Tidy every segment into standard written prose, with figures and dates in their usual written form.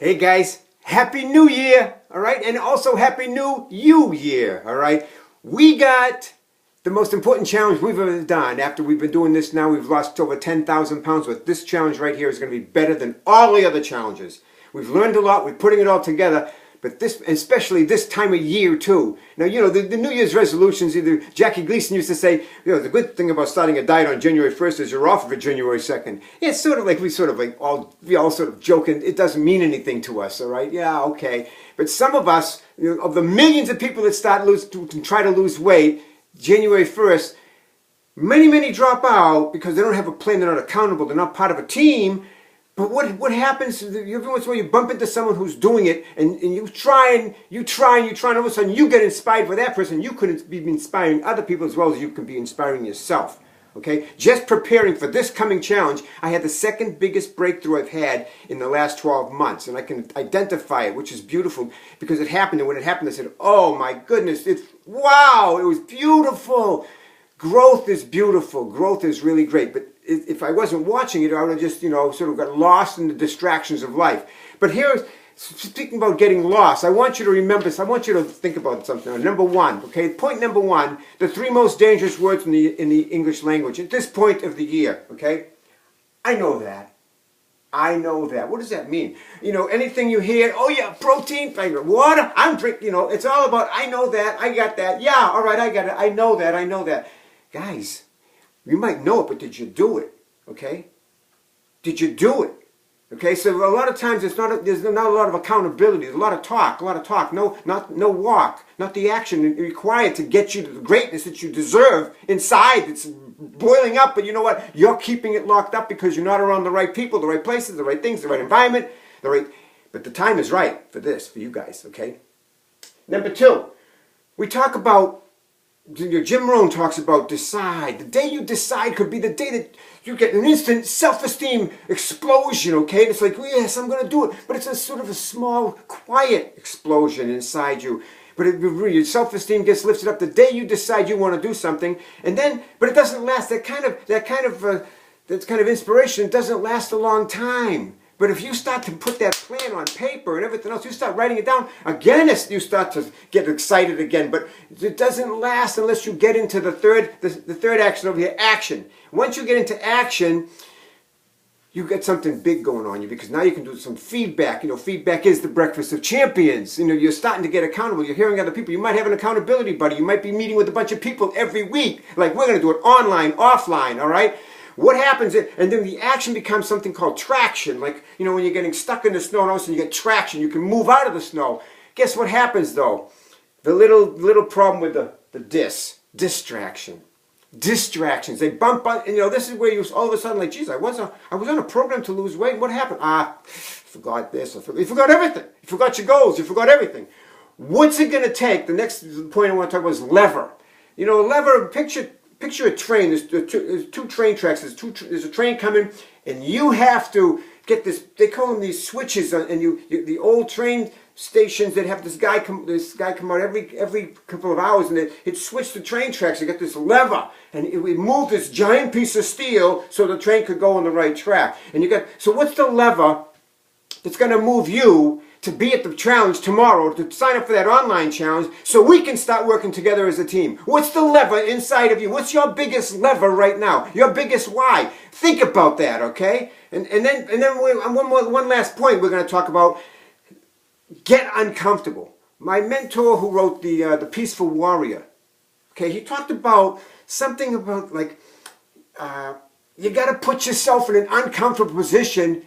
Hey guys, Happy New Year, all right? And also Happy New You Year, all right? We got the most important challenge we've ever done. After we've been doing this now, we've lost over 10,000 pounds, but this challenge right here is going to be better than all the other challenges. We've learned a lot, we're putting it all together, but this, especially this time of year too. Now, you know, the New Year's resolutions, either Jackie Gleason used to say, you know, the good thing about starting a diet on January 1st is you're off of it January 2nd. Yeah, it's sort of like we all sort of joking, it doesn't mean anything to us, all right? Yeah, okay. But some of us, you know, of the millions of people that try to lose weight, January 1st, many drop out because they don't have a plan, they're not accountable, they're not part of a team. But what happens, every once in a while you bump into someone who's doing it, and you try, and all of a sudden you get inspired by that person. You could be inspiring other people as well as you can be inspiring yourself. Okay? Just preparing for this coming challenge, I had the second biggest breakthrough I've had in the last 12 months. And I can identify it, which is beautiful, because it happened, and when it happened I said, oh my goodness, wow, it was beautiful. Growth is beautiful. Growth is really great. But if I wasn't watching it, I would have just, you know, sort of got lost in the distractions of life. But here, speaking about getting lost, I want you to remember, I want you to think about something. Number one, okay, point number one, the three most dangerous words in the English language at this point of the year, okay? I know that. I know that. What does that mean? You know, anything you hear, oh yeah, protein, water, I'm drinking, you know, it's all about, I know that, I got that, yeah, all right, I got it, I know that. Guys, you might know it, but did you do it? Okay? Did you do it? Okay, so a lot of times there's not a lot of accountability. There's a lot of talk. No walk, not the action required to get you to the greatness that you deserve inside. It's boiling up, but you know what? You're keeping it locked up because you're not around the right people, the right places, the right things, the right environment, but the time is right for this, for you guys, okay? Number two, we talk about, Jim Rohn talks about decide. The day you decide could be the day that you get an instant self-esteem explosion, okay? It's like, well, yes, I'm going to do it. But it's a sort of a small, quiet explosion inside you. But your self-esteem gets lifted up the day you decide you want to do something. And then, but it doesn't last. That kind of inspiration doesn't last a long time. But if you start to put that plan on paper and everything else, you start writing it down, again you start to get excited again. But it doesn't last unless you get into the third action over here, action. Once you get into action, you get something big going on you, because now you can do some feedback. You know, feedback is the breakfast of champions. You know, you're starting to get accountable. You're hearing other people. You might have an accountability buddy. You might be meeting with a bunch of people every week. Like, we're going to do it online, offline, all right? What happens, and then the action becomes something called traction. Like, you know, when you're getting stuck in the snow and all of a sudden you get traction, you can move out of the snow. Guess what happens though? The little problem with the distraction. Distractions. They bump on, and you know, this is where you all of a sudden like, geez, I was on a program to lose weight. What happened? Forgot this. You forgot everything. You forgot your goals. You forgot everything. What's it going to take? The next point I want to talk about is lever. You know, lever, Picture a train. There's two train tracks. There's a train coming, and you have to get this. They call them these switches, and the old train stations that have this guy come out every couple of hours, and it switched the train tracks. You get this lever, and it moved this giant piece of steel so the train could go on the right track. And so what's the lever that's going to move you to be at the challenge tomorrow, to sign up for that online challenge, so we can start working together as a team? What's the lever inside of you? What's your biggest lever right now? Your biggest why? Think about that, okay? And then one last point we're going to talk about. Get uncomfortable. My mentor who wrote the Peaceful Warrior, okay, he talked about something about like you got to put yourself in an uncomfortable position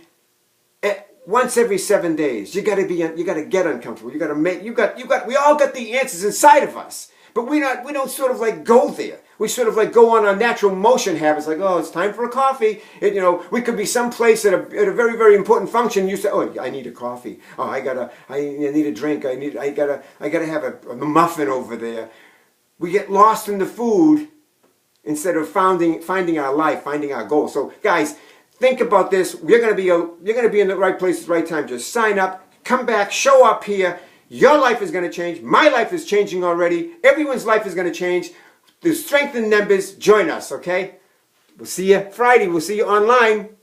once every 7 days. You got to get uncomfortable. We all got the answers inside of us, but we don't sort of like go there. We sort of like go on our natural motion habits, like, oh, it's time for a coffee. You know, we could be someplace at a very important function. You say, oh, I need a coffee. Oh, I need a drink. I gotta have a muffin over there. We get lost in the food instead of finding our life, finding our goal. So, guys, think about this. You're gonna be in the right place at the right time. Just sign up, come back, show up here. Your life is gonna change. My life is changing already. Everyone's life is gonna change. There's strength in numbers. Join us, okay? We'll see you Friday. We'll see you online.